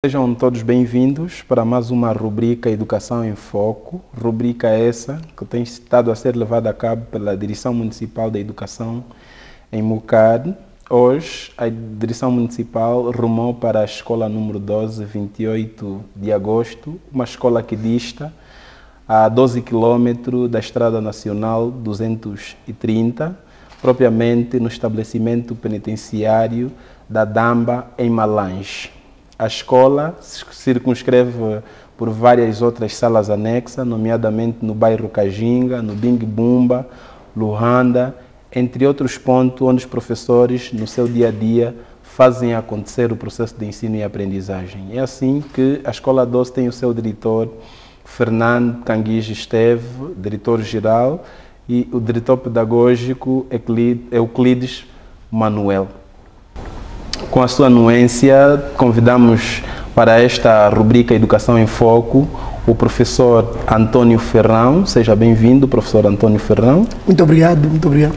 Sejam todos bem-vindos para mais uma rubrica Educação em Foco, rubrica essa que tem estado a ser levada a cabo pela Direção Municipal da Educação em Mucade. Hoje, a Direção Municipal rumou para a escola número 12, 28 de agosto, uma escola que dista a 12 km da Estrada Nacional 230, propriamente no estabelecimento penitenciário da Damba, em Malange. A escola se circunscreve por várias outras salas anexas, nomeadamente no bairro Cajinga, no Bing Bumba, Luhanda, entre outros pontos onde os professores, no seu dia a dia, fazem acontecer o processo de ensino e aprendizagem. É assim que a Escola 12 tem o seu diretor, Fernando Canguige Esteve, diretor-geral, e o diretor pedagógico, Euclides Manuel. Com a sua anuência, convidamos para esta rubrica Educação em Foco o professor Antônio Ferrão. Seja bem-vindo, professor Antônio Ferrão. Muito obrigado, muito obrigado.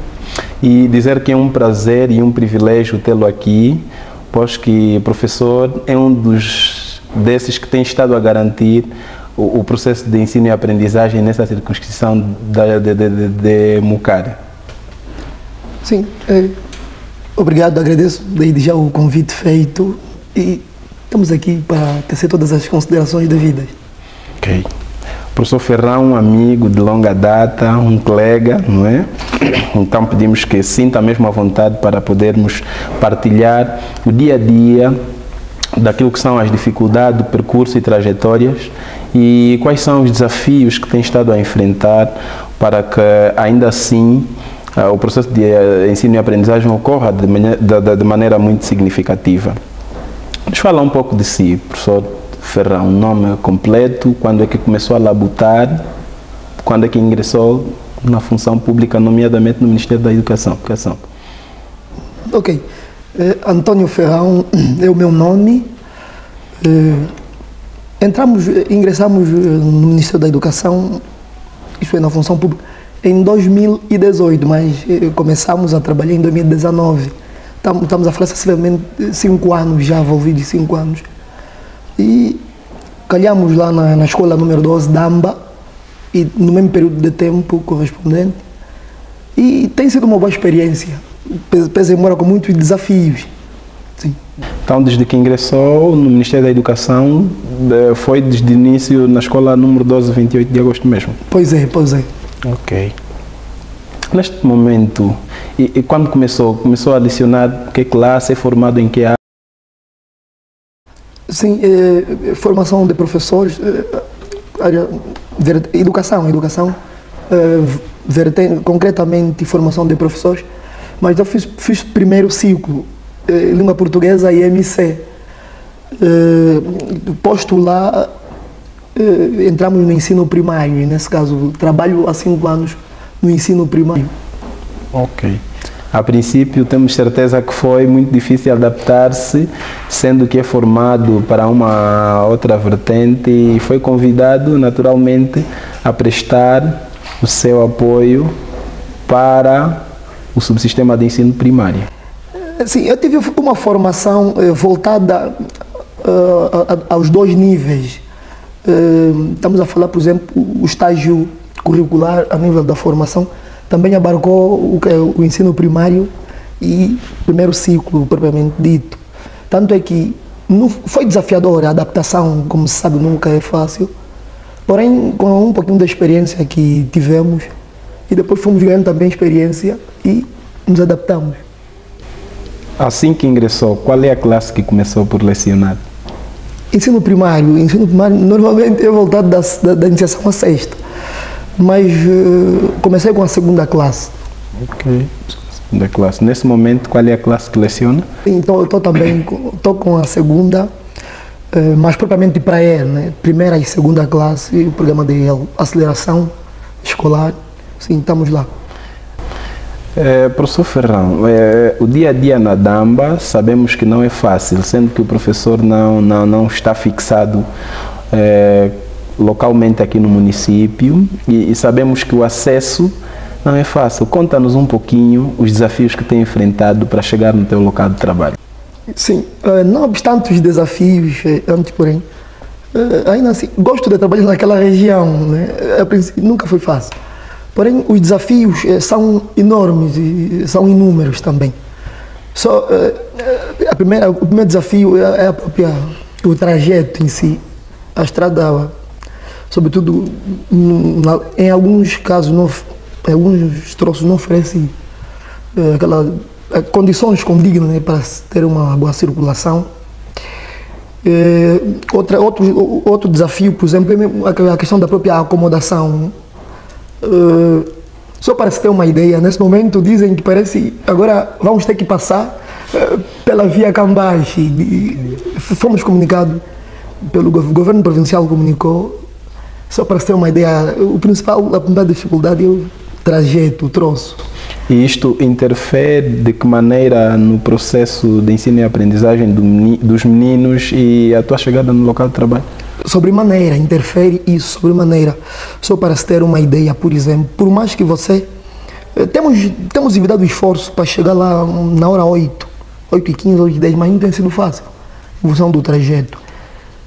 E dizer que é um prazer e um privilégio tê-lo aqui, pois que o professor é um desses que tem estado a garantir o processo de ensino e aprendizagem nessa circunscrição de Mucade. Sim, obrigado, agradeço desde já o convite feito e estamos aqui para tecer todas as considerações devidas. Ok. Professor Ferrão, um amigo de longa data, um colega, não é? Então pedimos que sinta mesmo a vontade para podermos partilhar o dia a dia daquilo que são as dificuldades do percurso e trajetórias e quais são os desafios que tem estado a enfrentar para que ainda assim o processo de ensino e aprendizagem ocorra de maneira muito significativa. Vamos falar um pouco de si, professor Ferrão, nome completo, quando é que começou a labutar, quando é que ingressou na função pública, nomeadamente no Ministério da Educação. Ok, Antônio Ferrão é o meu nome. Ingressamos no Ministério da Educação, isso é na função pública, em 2018, mas começamos a trabalhar em 2019. Estamos a falar sensivelmente 5 anos, já envolvidos 5 anos. E calhamos lá na escola número 12, Damba, e no mesmo período de tempo correspondente. E tem sido uma boa experiência, pese embora com muitos desafios. Sim. Então, desde que ingressou no Ministério da Educação, foi desde o início na escola número 12, 28 de agosto mesmo? Pois é. Ok. Neste momento, e quando começou a lecionar que classe, é formado em que área? Sim, formação de professores, educação, concretamente formação de professores, mas eu fiz primeiro ciclo, língua portuguesa e MC. Posto lá, entramos no ensino primário, e nesse caso trabalho há 5 anos no ensino primário. Ok. A princípio temos certeza que foi muito difícil adaptar-se, sendo que é formado para uma outra vertente e foi convidado naturalmente a prestar o seu apoio para o subsistema de ensino primário. Sim, eu tive uma formação voltada aos 2 níveis. Estamos a falar, por exemplo, o estágio curricular a nível da formação também abarcou o ensino primário e primeiro ciclo, propriamente dito. Tanto é que foi desafiador a adaptação, como se sabe, nunca é fácil. Porém, com um pouquinho da experiência que tivemos, e depois fomos ganhando também experiência e nos adaptamos. Assim que ingressou, qual é a classe que começou por lecionar? Ensino primário normalmente é voltado da iniciação à sexta, mas comecei com a 2ª classe. Ok, 2ª classe. Nesse momento, qual é a classe que leciona? Então, eu estou com a 2ª, mas propriamente para ele, né? 1ª e 2ª classe, o programa de aceleração escolar, sim, estamos lá. Professor Ferrão, o dia a dia na Damba sabemos que não é fácil, sendo que o professor não está fixado localmente aqui no município e sabemos que o acesso não é fácil. Conta-nos um pouquinho os desafios que tem enfrentado para chegar no teu local de trabalho. Sim, não obstante os desafios, antes porém, ainda assim, gosto de trabalhar naquela região, né? A princípio, nunca foi fácil. Porém, os desafios são enormes e são inúmeros também. Só, o primeiro desafio é o trajeto em si. A estrada, sobretudo, em alguns casos, alguns troços não oferecem condições condignas, né, para ter uma boa circulação. Outro desafio, por exemplo, é a questão da própria acomodação. Só para se ter uma ideia, nesse momento dizem que parece agora vamos ter que passar pela via Cambache. Fomos comunicados pelo governo provincial, comunicou. Só para se ter uma ideia, a principal dificuldade é o trajeto, o troço. E isto interfere de que maneira no processo de ensino e aprendizagem dos meninos e a tua chegada no local de trabalho? Sobremaneira, interfere isso, sobremaneira. Só para se ter uma ideia, por exemplo, por mais que você... Temos envidado esforço para chegar lá na hora 8h15, 8h10, mas não tem sido fácil, em função do trajeto.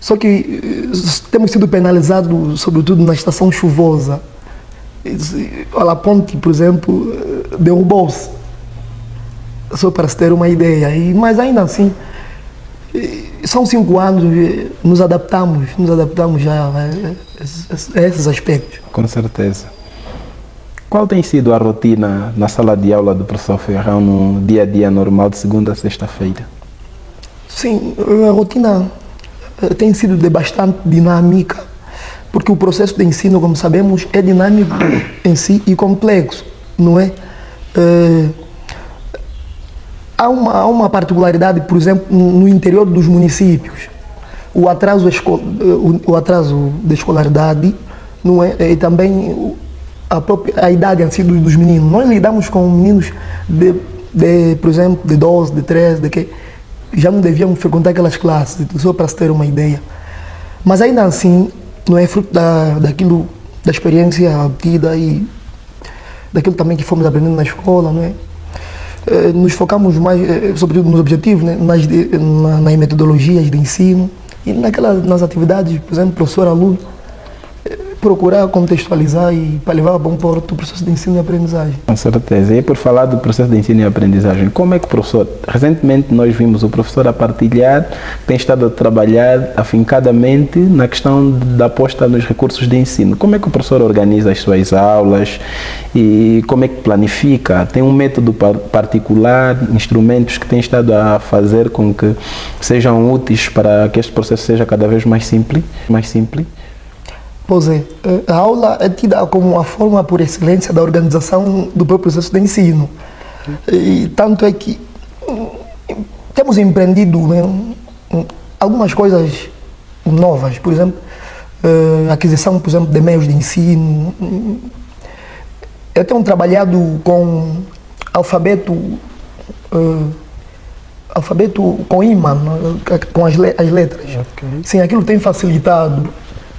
Só que temos sido penalizados, sobretudo na estação chuvosa. A ponte, por exemplo, derrubou-se. Só para se ter uma ideia. Mas ainda assim, são 5 anos, nos adaptamos já a esses aspectos. Com certeza. Qual tem sido a rotina na sala de aula do professor Ferrão no dia a dia normal de segunda a sexta-feira? Sim, a rotina tem sido de bastante dinâmica, porque o processo de ensino, como sabemos, é dinâmico em si e complexo, não é? Há uma particularidade, por exemplo, no interior dos municípios. O atraso da escolaridade, não é? E também a idade em si dos meninos. Nós lidamos com meninos por exemplo, de 12, de 13, de que já não devíamos frequentar aquelas classes, só para se ter uma ideia. Mas ainda assim, não é fruto da experiência obtida e daquilo também que fomos aprendendo na escola, não é? Nos focamos mais, sobretudo nos objetivos, né? nas metodologias de ensino e nas atividades, por exemplo, professor-aluno, procurar contextualizar e para levar a bom porto o processo de ensino e aprendizagem. Com certeza. E por falar do processo de ensino e aprendizagem, como é que o professor, recentemente nós vimos o professor a partilhar, tem estado a trabalhar afincadamente na questão da aposta nos recursos de ensino. Como é que o professor organiza as suas aulas e como é que planifica? Tem um método particular, instrumentos que tem estado a fazer com que sejam úteis para que este processo seja cada vez mais simples? Pois é, a aula é tida como uma forma por excelência da organização do próprio processo de ensino. E tanto é que temos empreendido, né, algumas coisas novas, por exemplo, aquisição, por exemplo, de meios de ensino. Eu tenho trabalhado com alfabeto com imã, com as letras. Okay. Sim, aquilo tem facilitado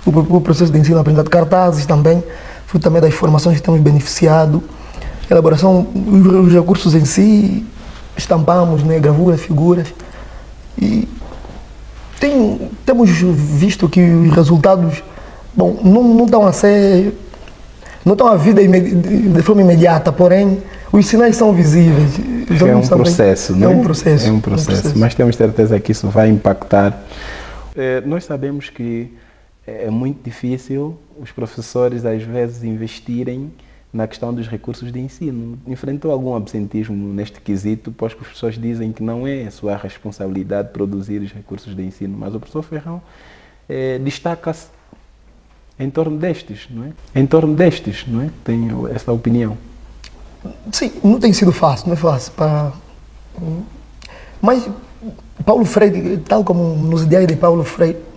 o processo de ensino aprendizado, cartazes também, fruto também das formações que temos beneficiado, elaboração, os recursos em si, estampamos, né, gravuras, figuras, e temos visto que os resultados, bom, não estão a vir de forma imediata, porém, os sinais são visíveis. É um processo, não é? É um processo. É um processo, mas temos certeza que isso vai impactar. Nós sabemos que é muito difícil os professores, às vezes, investirem na questão dos recursos de ensino. Enfrentou algum absentismo neste quesito, pois que os professores dizem que não é a sua responsabilidade produzir os recursos de ensino, mas o professor Ferrão destaca-se em torno destes, não é? Tenho essa opinião. Sim, não tem sido fácil, não é fácil. Mas Paulo Freire, tal como nos ideais de Paulo Freire,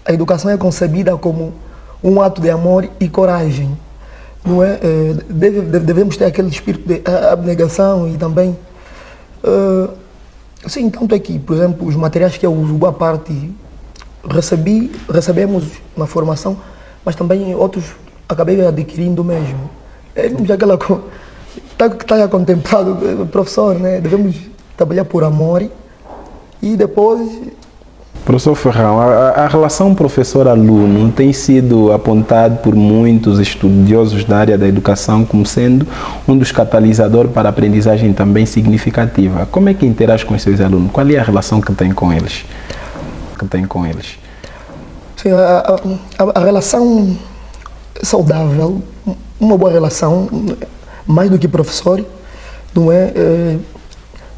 a educação é concebida como um ato de amor e coragem, não é? Devemos ter aquele espírito de abnegação e também... sim, tanto é que, por exemplo, os materiais que eu uso, boa parte recebemos na formação, mas também outros acabei adquirindo mesmo. Já aquela que está contemplado, professor, né? Devemos trabalhar por amor e depois... Professor Ferrão, a relação professor-aluno tem sido apontado por muitos estudiosos da área da educação como sendo um dos catalisadores para a aprendizagem também significativa. Como é que interage com os seus alunos? Qual é a relação que tem com eles? Sim, a relação saudável, uma boa relação, mais do que professor, não é?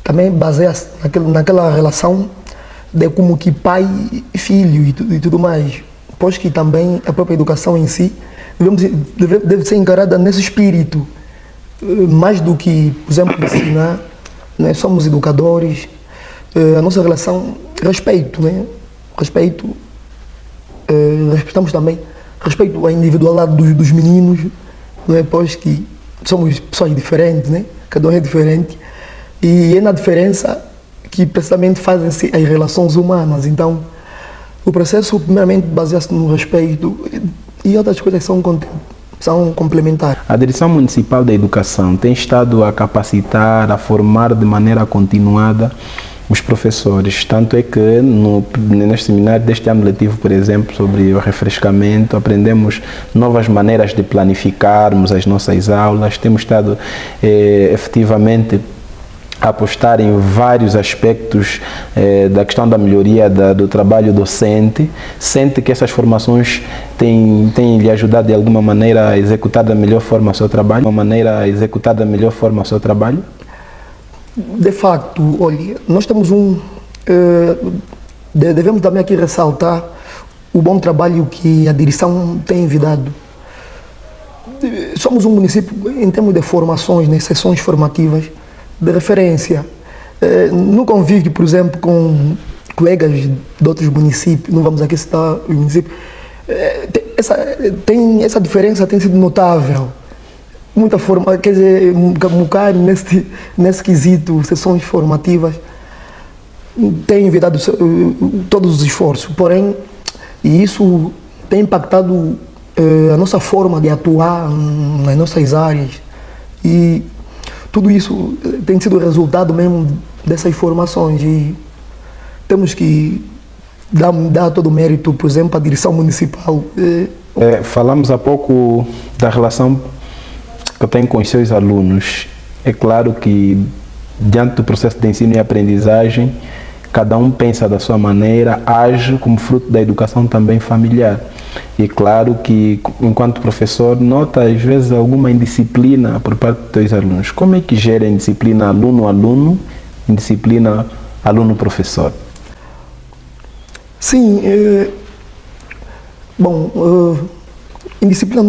Também baseia-se naquela relação de como que pai e filho e tudo mais, pois que também a própria educação em si deve ser encarada nesse espírito, mais do que, por exemplo, ensinar, né? Somos educadores, a nossa relação, respeito, né? Respeitamos também, respeito à individualidade dos meninos, né? Pois que somos pessoas diferentes, né? Cada um é diferente, e é na diferença que precisamente fazem-se as relações humanas. Então, o processo primeiramente baseia-se no respeito e outras coisas são complementares. A Direção Municipal da Educação tem estado a capacitar, a formar de maneira continuada os professores, tanto é que neste seminário deste ano letivo, por exemplo, sobre o refrescamento, aprendemos novas maneiras de planificarmos as nossas aulas, temos estado efetivamente apostar em vários aspectos da questão da melhoria do trabalho docente. Sente que essas formações têm lhe ajudado de alguma maneira a executar da melhor forma o seu trabalho? De facto, olha, nós temos devemos também aqui ressaltar o bom trabalho que a direção tem envidado. Somos um município, em termos de formações, né, sessões formativas, de referência. No convívio, por exemplo, com colegas de outros municípios, não vamos aqui citar o município, essa diferença tem sido notável. Muita forma, quer dizer, Mucar nesse quesito, sessões formativas, tem enviado todos os esforços, porém, e isso tem impactado a nossa forma de atuar nas nossas áreas, e tudo isso tem sido resultado mesmo dessas formações, e temos que dar todo o mérito, por exemplo, à direção municipal. Falamos há pouco da relação que tem com os seus alunos. É claro que, diante do processo de ensino e aprendizagem, cada um pensa da sua maneira, age como fruto da educação também familiar. E claro que, enquanto professor, nota às vezes alguma indisciplina por parte dos seus alunos. Como é que gera indisciplina aluno-aluno, indisciplina aluno-professor? Sim, indisciplina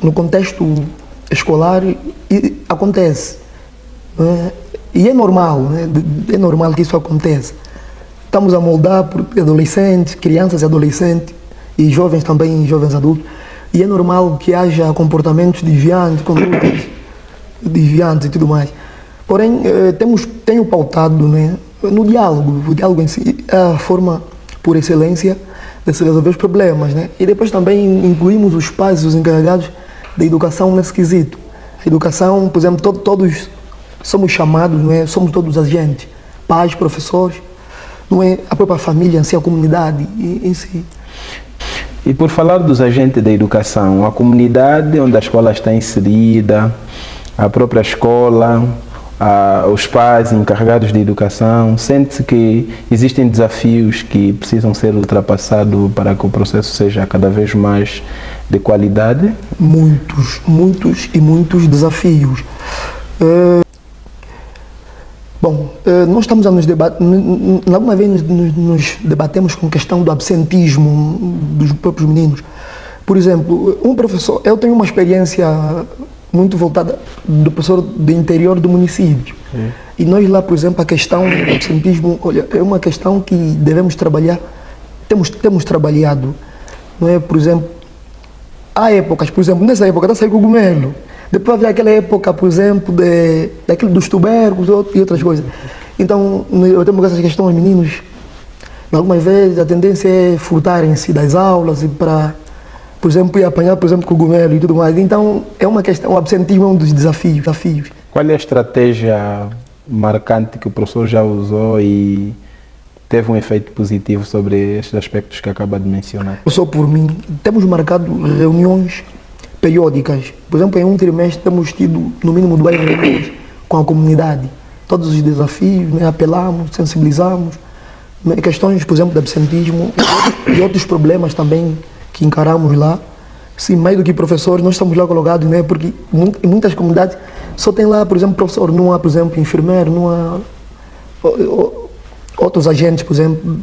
no contexto escolar acontece, né? E é normal, né? É normal que isso aconteça. Estamos a moldar por adolescentes, crianças e adolescentes, e jovens também, jovens adultos, e é normal que haja comportamentos desviantes, condutas desviantes e tudo mais. Porém, tenho pautado, né, no diálogo. O diálogo em si é a forma por excelência de se resolver os problemas, né? E depois também incluímos os pais e os encarregados da educação nesse quesito. A educação, por exemplo, todos somos chamados, não é? Somos todos agentes, pais, professores, não é? A própria família em si, a comunidade em si. E por falar dos agentes da educação, a comunidade onde a escola está inserida, a própria escola, os pais encarregados de educação, sente-se que existem desafios que precisam ser ultrapassados para que o processo seja cada vez mais de qualidade? Muitos desafios. Nós estamos a nos debater, alguma vez nos debatemos com a questão do absentismo dos próprios meninos. Por exemplo, um professor, eu tenho uma experiência muito voltada do professor do interior do município. E nós lá, por exemplo, a questão do absentismo, olha, é uma questão que devemos trabalhar, temos trabalhado, não é? Por exemplo, há épocas, por exemplo, nessa época está saindo cogumelo. Depois havia aquela época, por exemplo, daquilo dos tubérculos e outras coisas. Então, eu tenho essa questão aos meninos, algumas vezes a tendência é furtarem-se das aulas e para, por exemplo, ir apanhar, por exemplo, cogumelo e tudo mais. Então, é uma questão, o absentismo é um dos desafios. Qual é a estratégia marcante que o professor já usou e teve um efeito positivo sobre estes aspectos que acaba de mencionar? Só por mim, temos marcado reuniões periódicas. Por exemplo, em um trimestre temos tido no mínimo 2 reuniões com a comunidade. Todos os desafios, né, apelamos, sensibilizamos. Questões, por exemplo, de absentismo e outros problemas também que encaramos lá. Sim, mais do que professores, nós estamos lá colocados, né, porque em muitas comunidades só tem lá, por exemplo, professor, não há, por exemplo, enfermeiro, não há outros agentes, por exemplo,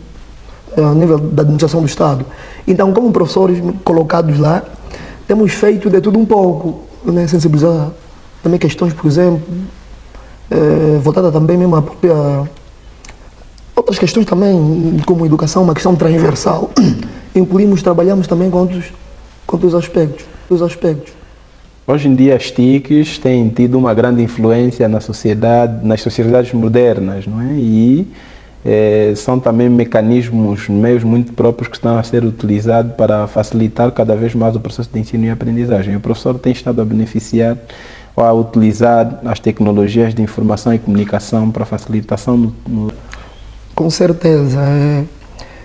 a nível da administração do Estado. Então, como professores colocados lá, temos feito de tudo um pouco, né, sensibilizar também questões, por exemplo, voltada também mesmo à própria... Outras questões também, como educação, uma questão transversal. Incluímos, trabalhamos também com outros aspectos. Hoje em dia as TICs têm tido uma grande influência na sociedade, nas sociedades modernas, não é? E são também mecanismos, meios muito próprios que estão a ser utilizados para facilitar cada vez mais o processo de ensino e aprendizagem. O professor tem estado a beneficiar ou a utilizar as tecnologias de informação e comunicação para facilitação no... Com certeza.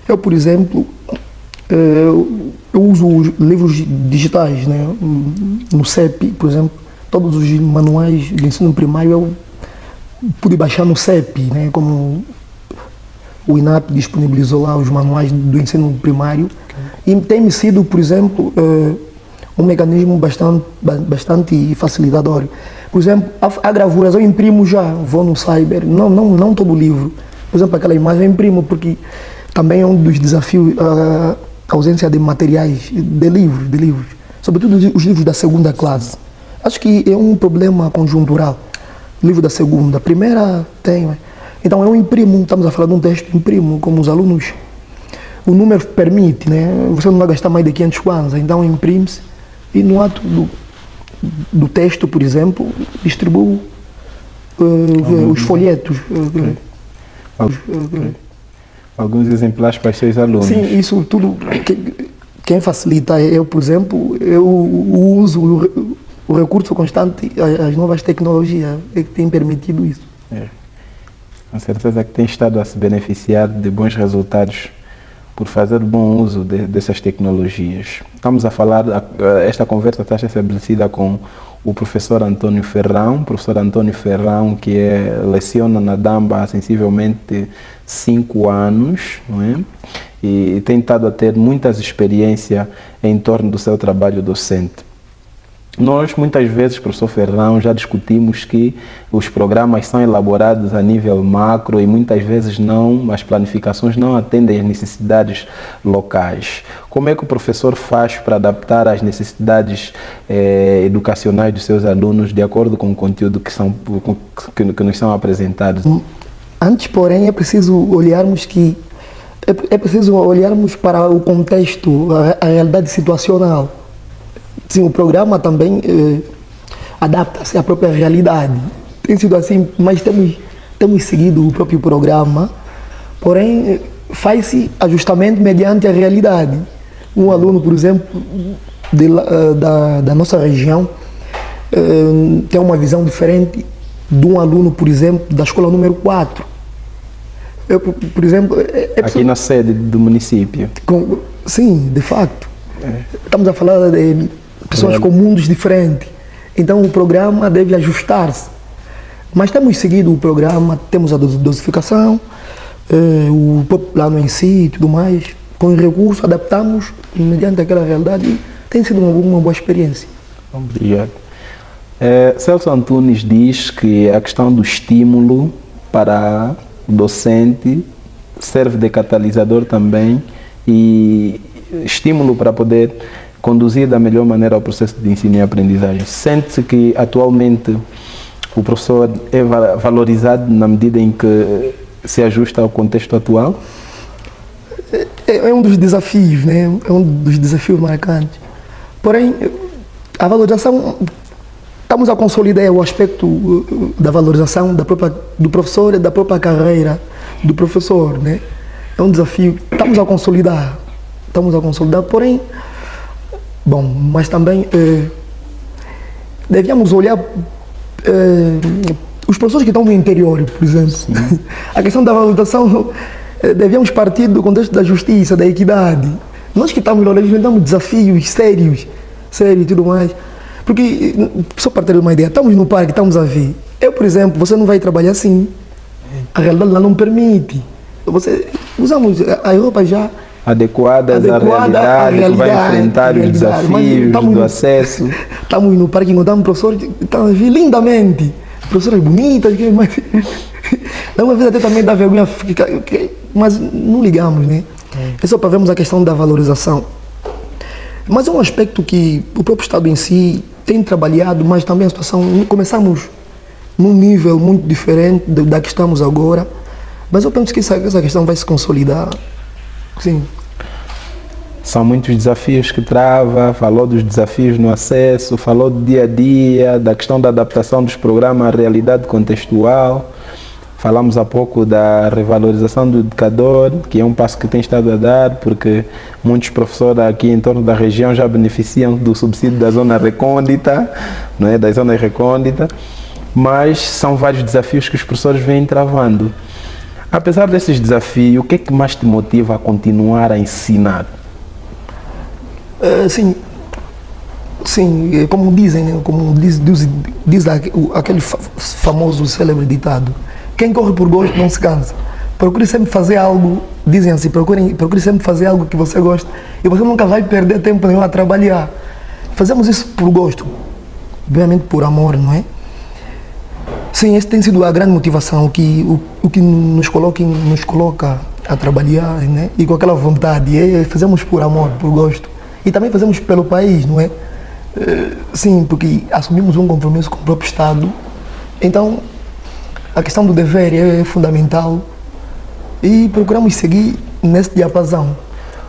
Eu, por exemplo, eu uso os livros digitais, né? No CEP, por exemplo, todos os manuais de ensino primário eu pude baixar no CEP, né? Como o INAP disponibilizou lá os manuais do ensino primário, e tem sido, por exemplo, um mecanismo bastante facilitador. Por exemplo, a gravuras eu imprimo já, vou no cyber, não todo o livro. Por exemplo, aquela imagem eu imprimo, porque também é um dos desafios a ausência de materiais, de livros, sobretudo os livros da segunda classe. Acho que é um problema conjuntural. Livro da segunda, primeira tem. Então eu imprimo, estamos a falar de um texto, imprimo, como os alunos, o número permite, né? Você não vai gastar mais de 500 kwanza, então imprime-se e no ato do texto, por exemplo, distribuo os folhetos. Alguns exemplares para os seus alunos. Sim, isso tudo, quem facilita, eu, por exemplo, eu uso o recurso constante, as novas tecnologias que têm permitido isso. Com certeza que tem estado a se beneficiar de bons resultados por fazer bom uso dessas tecnologias. Estamos a falar, esta conversa está estabelecida com o professor Antônio Ferrão, que leciona na DAMBA há sensivelmente 5 anos, não é? E tem estado a ter muitas experiências em torno do seu trabalho docente. Nós, muitas vezes, professor Ferrão, já discutimos que os programas são elaborados a nível macro e muitas vezes as planificações não atendem às necessidades locais. Como é que o professor faz para adaptar as necessidades educacionais dos seus alunos de acordo com o conteúdo que nos são apresentados? Antes, porém, é preciso olharmos para o contexto, a realidade situacional. Sim, o programa também adapta-se à própria realidade. Tem sido assim, mas temos seguido o próprio programa, porém faz-se ajustamento mediante a realidade. Um aluno, por exemplo, da nossa região tem uma visão diferente de um aluno, por exemplo, da escola número 4. Eu, por exemplo... Aqui na sede do município. Sim, de facto. Estamos a falar de pessoas com mundos diferentes. Então o programa deve ajustar-se. Mas temos seguido o programa, temos a dosificação, o plano em si e tudo mais. Com recursos, adaptamos mediante aquela realidade e tem sido uma boa experiência. Obrigado. Celso Antunes diz que a questão do estímulo para o docente serve de catalisador também e estímulo para poder conduzir da melhor maneira o processo de ensino e aprendizagem. Sente-se que atualmente o professor é valorizado na medida em que se ajusta ao contexto atual? É um dos desafios, né? É um dos desafios marcantes. Porém, a valorização, estamos a consolidar o aspecto da valorização do professor e da própria carreira do professor, né? É um desafio, estamos a consolidar, porém, bom, mas também devíamos olhar os professores que estão no interior, por exemplo, a questão da valorização, devemos partir do contexto da justiça, da equidade. Nós que estamos lá, enfrentamos desafios sérios e tudo mais. Porque, só para ter uma ideia, estamos no parque, estamos a ver. Eu, por exemplo, você não vai trabalhar assim. A realidade lá não permite. Usamos a Europa já adequadas à realidade, que vai enfrentar os desafios do acesso. Estamos no parque, encontramos professores, estamos a ver lindamente. Professoras bonitas, mas uma vez até também dá vergonha, mas não ligamos, né? É só para vermos a questão da valorização. Mas é um aspecto que o próprio Estado em si tem trabalhado, mas também a situação, começamos num nível muito diferente da que estamos agora, mas eu penso que essa questão vai se consolidar, sim. São muitos desafios que trava, falou dos desafios no acesso, falou do dia a dia, da questão da adaptação dos programas à realidade contextual. Falamos há pouco da revalorização do educador, que é um passo que tem estado a dar, porque muitos professores aqui em torno da região já beneficiam do subsídio da zona recôndita, não é? Da zona recôndita, mas são vários desafios que os professores vêm travando. Apesar desses desafios, o que é que mais te motiva a continuar a ensinar? Sim, como dizem, como diz aquele famoso célebre ditado, quem corre por gosto não se cansa. Procure sempre fazer algo, dizem assim, procure sempre fazer algo que você gosta e você nunca vai perder tempo nenhum a trabalhar. Fazemos isso por gosto, obviamente por amor, não é? Sim, essa tem sido a grande motivação, o que nos coloca a trabalhar, né? E com aquela vontade, fazemos por amor, por gosto. E também fazemos pelo país, não é? Sim, porque assumimos um compromisso com o próprio Estado. Então, a questão do dever é fundamental e procuramos seguir nesse diapasão.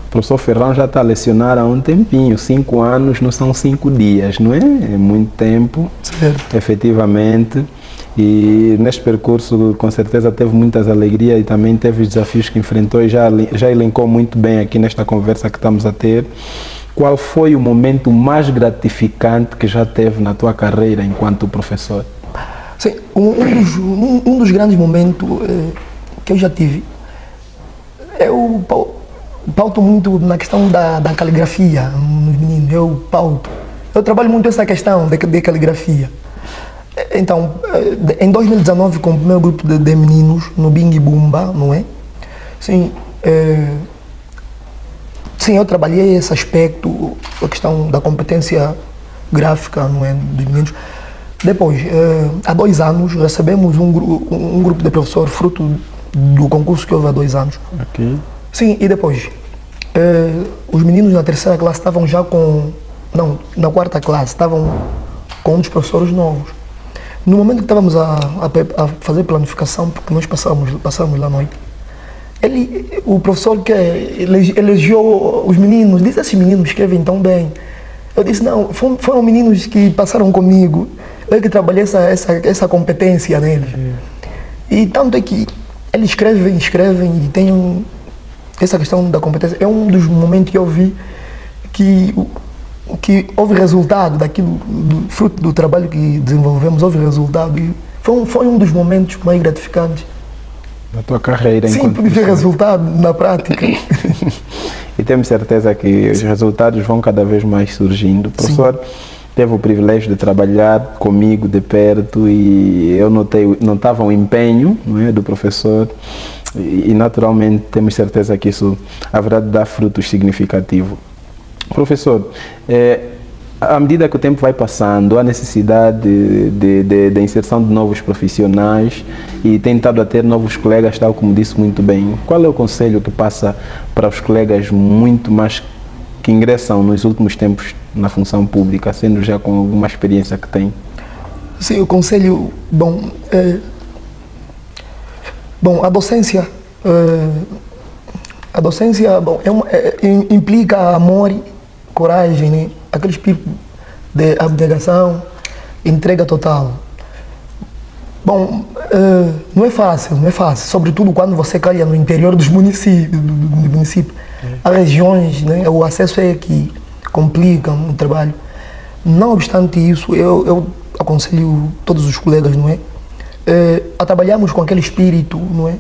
O professor Ferrão já está a lecionar há um tempinho, 5 anos não são 5 dias, não é? É muito tempo, certo. Efetivamente. E neste percurso, com certeza, teve muitas alegrias e também teve os desafios que enfrentou e já elencou muito bem aqui nesta conversa que estamos a ter. Qual foi o momento mais gratificante que já teve na tua carreira enquanto professor? Sim, um dos grandes momentos que eu já tive, eu pauto muito na questão da caligrafia nos meninos, eu trabalho muito essa questão de caligrafia. Então, em 2019, com o primeiro grupo de meninos no Bing Bumba, não é? Sim, sim, eu trabalhei esse aspecto, a questão da competência gráfica, não é, dos meninos. Depois, há 2 anos, recebemos um grupo de professores, fruto do concurso que houve há 2 anos. Okay. Sim, e depois, os meninos na 3ª classe estavam já não, na 4ª classe, estavam com um dos professores novos. No momento que estávamos a fazer planificação, porque nós passamos lá à noite, o professor que elogiou os meninos, disse: esses meninos escrevem tão bem. Eu disse: não, foram meninos que passaram comigo, eu que trabalhei essa competência neles. E tanto é que eles escrevem e tem essa questão da competência. É um dos momentos que eu vi que houve resultado daquilo, fruto do trabalho que desenvolvemos, houve resultado. E foi um dos momentos mais gratificantes da tua carreira. Sim, pude ver resultado na prática. E temos certeza que os resultados vão cada vez mais surgindo. O professor teve o privilégio de trabalhar comigo de perto e eu notava o empenho, não é, do professor e naturalmente temos certeza que isso haverá de dar frutos significativos. Professor, à medida que o tempo vai passando, há necessidade de inserção de novos profissionais e tem estado a ter novos colegas, tal como disse muito bem. Qual é o conselho que passa para os colegas muito mais que ingressam nos últimos tempos na função pública, sendo já com alguma experiência que tem? Sim, o conselho, a docência, implica amor, coragem, né? Aquele espírito de abnegação, entrega total. Bom, não é fácil, sobretudo quando você calha no interior dos municípios. Há regiões, né, o acesso é que complica o trabalho. Não obstante isso, eu aconselho todos os colegas, não é, trabalhamos com aquele espírito, não é?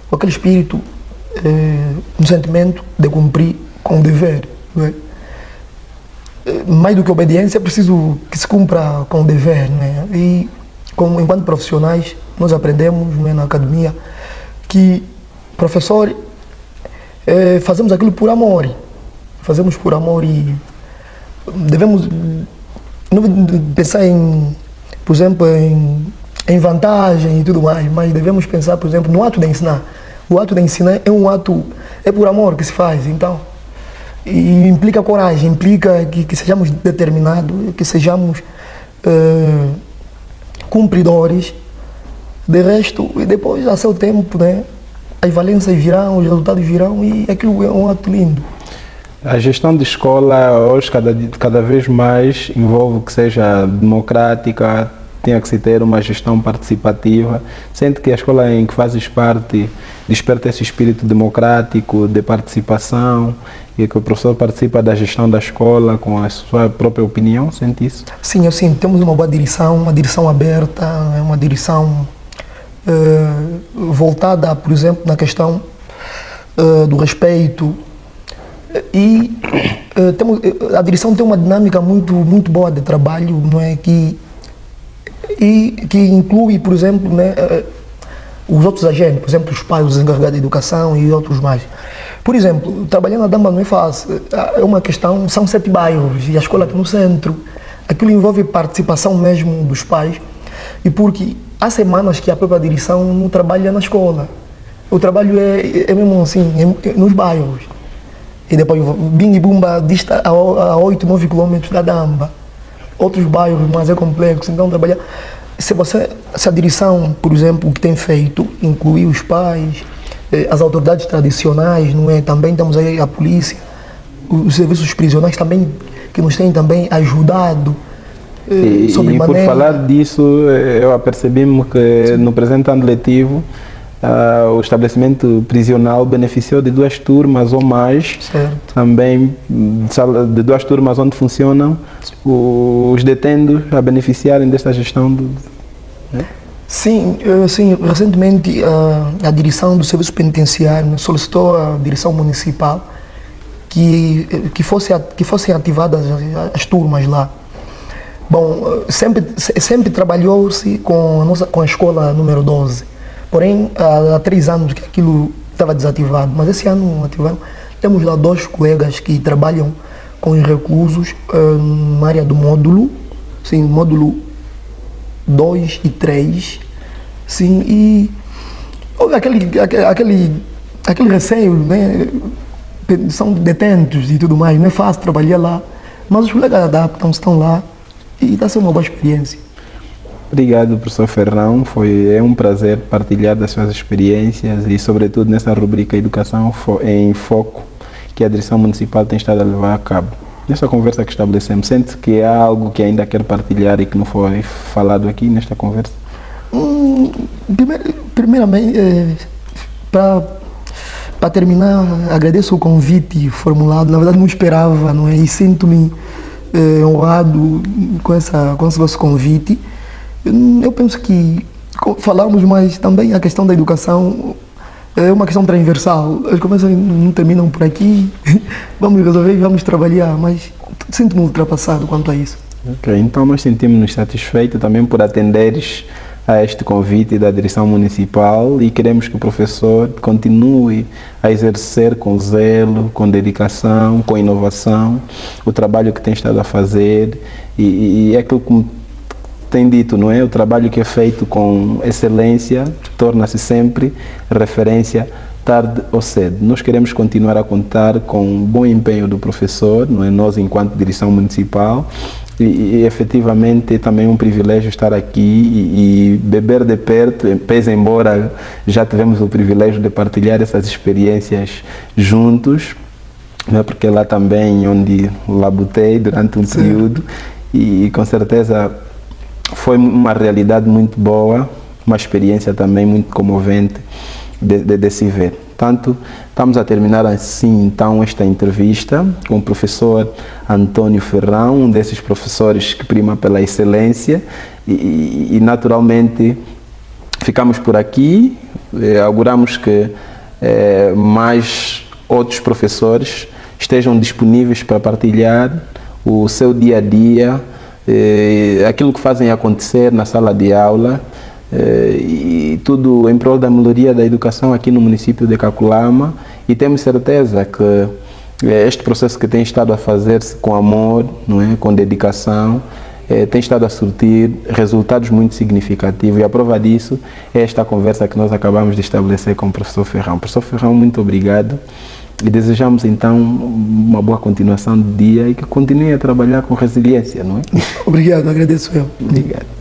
Com aquele espírito, no sentimento de cumprir com o dever, não é? Mais do que obediência, é preciso que se cumpra com o dever, né? E enquanto profissionais, nós aprendemos, né, na academia que professor fazemos aquilo por amor, fazemos por amor e devemos não pensar em, por exemplo, em vantagem e tudo mais, mas devemos pensar, por exemplo, no ato de ensinar. O ato de ensinar é um ato, é por amor que se faz, então. E implica coragem, implica que sejamos determinados, que sejamos cumpridores. De resto, e depois, a seu tempo, né, as valências virão, os resultados virão e aquilo é um ato lindo. A gestão de escola hoje cada vez mais envolve que seja democrática, tenha que se ter uma gestão participativa. Sente que a escola em que fazes parte desperta esse espírito democrático de participação e que o professor participa da gestão da escola com a sua própria opinião? Sente isso? Sim, eu sinto. Temos uma boa direção, uma direção aberta, uma direção voltada, por exemplo, na questão do respeito. E a direção tem uma dinâmica muito boa de trabalho, não é? Que inclui, por exemplo, né, os outros agentes, por exemplo, os pais, os encarregados de educação e outros mais. Por exemplo, trabalhar na Damba não é fácil, é uma questão, são 7 bairros e a escola está no centro. Aquilo envolve participação mesmo dos pais, e porque há semanas que a própria direção não trabalha na escola. O trabalho é mesmo assim, nos bairros. E depois Bing e Bumba dista a 8, 9 quilômetros da Damba. Outros bairros, mas é complexo. Então, trabalhar. Se a direção, por exemplo, o que tem feito, incluir os pais, as autoridades tradicionais, não é? Também temos aí a polícia, os serviços prisionais também, que nos têm também ajudado. E por falar disso, eu apercebi-me que no presente ano letivo, o estabelecimento prisional beneficiou de 2 turmas ou mais, certo. Também de 2 turmas onde funcionam os detendos a beneficiarem desta gestão do... Né? Sim, recentemente a direção do serviço penitenciário solicitou à direção municipal que fossem ativadas as turmas lá. Bom, sempre trabalhou-se com a escola número 12. Porém, há 3 anos que aquilo estava desativado, mas esse ano ativaram. Temos lá 2 colegas que trabalham com os reclusos na área do módulo, sim, módulo 2 e 3, sim, e houve aquele receio, né? São detentos e tudo mais, não é fácil trabalhar lá, mas os colegas adaptam, estão lá e está sendo uma boa experiência. Obrigado, professor Ferrão. É um prazer partilhar das suas experiências e, sobretudo, nessa rubrica Educação em Foco, que a direção municipal tem estado a levar a cabo. Nessa conversa que estabelecemos, sente que há algo que ainda quer partilhar e que não foi falado aqui nesta conversa? Primeiramente, para terminar, agradeço o convite formulado. Na verdade, não esperava, não é? E sinto-me honrado com esse vosso convite. Eu penso que falamos, mas também a questão da educação é uma questão transversal. As conversas não terminam por aqui, vamos resolver e vamos trabalhar, mas sinto-me ultrapassado quanto a isso. Ok, então nós sentimos-nos satisfeitos também por atenderes a este convite da direção municipal e queremos que o professor continue a exercer com zelo, com dedicação, com inovação, o trabalho que tem estado a fazer e é aquilo que tem dito, não é? O trabalho que é feito com excelência torna-se sempre referência, tarde ou cedo. Nós queremos continuar a contar com o bom empenho do professor, não é? Nós, enquanto direção municipal, e efetivamente é também um privilégio estar aqui e beber de perto, pese embora já tivemos o privilégio de partilhar essas experiências juntos, não é? Porque lá também onde labutei durante um período e com certeza foi uma realidade muito boa, uma experiência também muito comovente de se ver. Portanto, estamos a terminar assim então esta entrevista com o professor Antônio Ferrão, um desses professores que prima pela excelência e naturalmente ficamos por aqui, auguramos que mais outros professores estejam disponíveis para partilhar o seu dia a dia, aquilo que fazem acontecer na sala de aula, e tudo em prol da melhoria da educação aqui no município de Kakulama, e temos certeza que este processo que tem estado a fazer-se com amor, não é? Com dedicação, tem estado a surtir resultados muito significativos, e a prova disso é esta conversa que nós acabamos de estabelecer com o professor Ferrão. Professor Ferrão, muito obrigado, e desejamos então uma boa continuação do dia e que continue a trabalhar com resiliência, não é? Obrigado, agradeço eu. Obrigado.